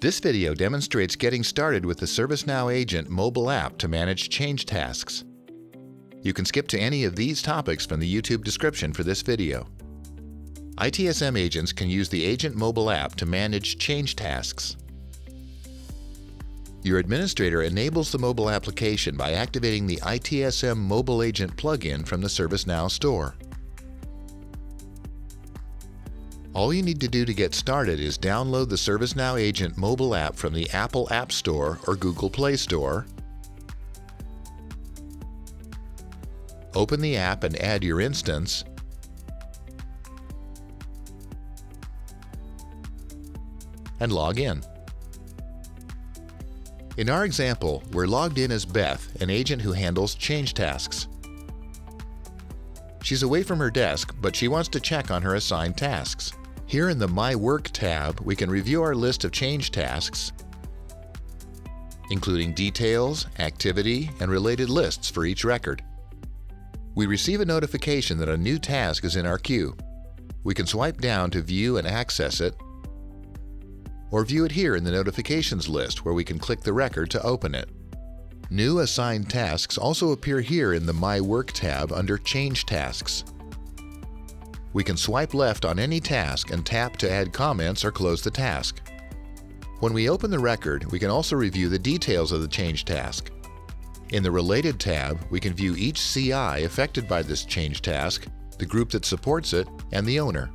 This video demonstrates getting started with the ServiceNow Agent mobile app to manage change tasks. You can skip to any of these topics from the YouTube description for this video. ITSM agents can use the Agent mobile app to manage change tasks. Your administrator enables the mobile application by activating the ITSM Mobile Agent plugin from the ServiceNow store. All you need to do to get started is download the ServiceNow Agent mobile app from the Apple App Store or Google Play Store. Open the app and add your instance. And log in. In our example, we're logged in as Beth, an agent who handles change tasks. She's away from her desk, but she wants to check on her assigned tasks. Here in the My Work tab, we can review our list of change tasks, including details, activity, and related lists for each record. We receive a notification that a new task is in our queue. We can swipe down to view and access it, or view it here in the notifications list where we can click the record to open it. New assigned tasks also appear here in the My Work tab under Change Tasks. We can swipe left on any task and tap to add comments or close the task. When we open the record, we can also review the details of the change task. In the Related tab, we can view each CI affected by this change task, the group that supports it, and the owner.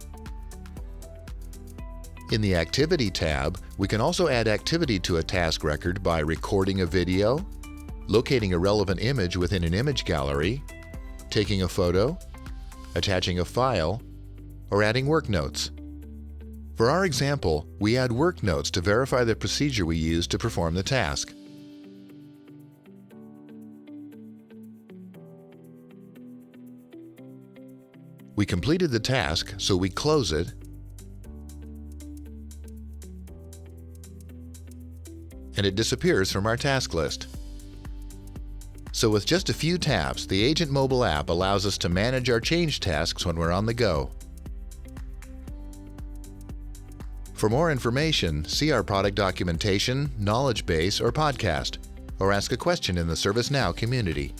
In the Activity tab, we can also add activity to a task record by recording a video, locating a relevant image within an image gallery, taking a photo, attaching a file, or adding work notes. For our example, we add work notes to verify the procedure we use to perform the task. We completed the task, so we close it, and it disappears from our task list. So with just a few taps, the Agent mobile app allows us to manage our change tasks when we're on the go. For more information, see our product documentation, knowledge base, or podcast, or ask a question in the ServiceNow community.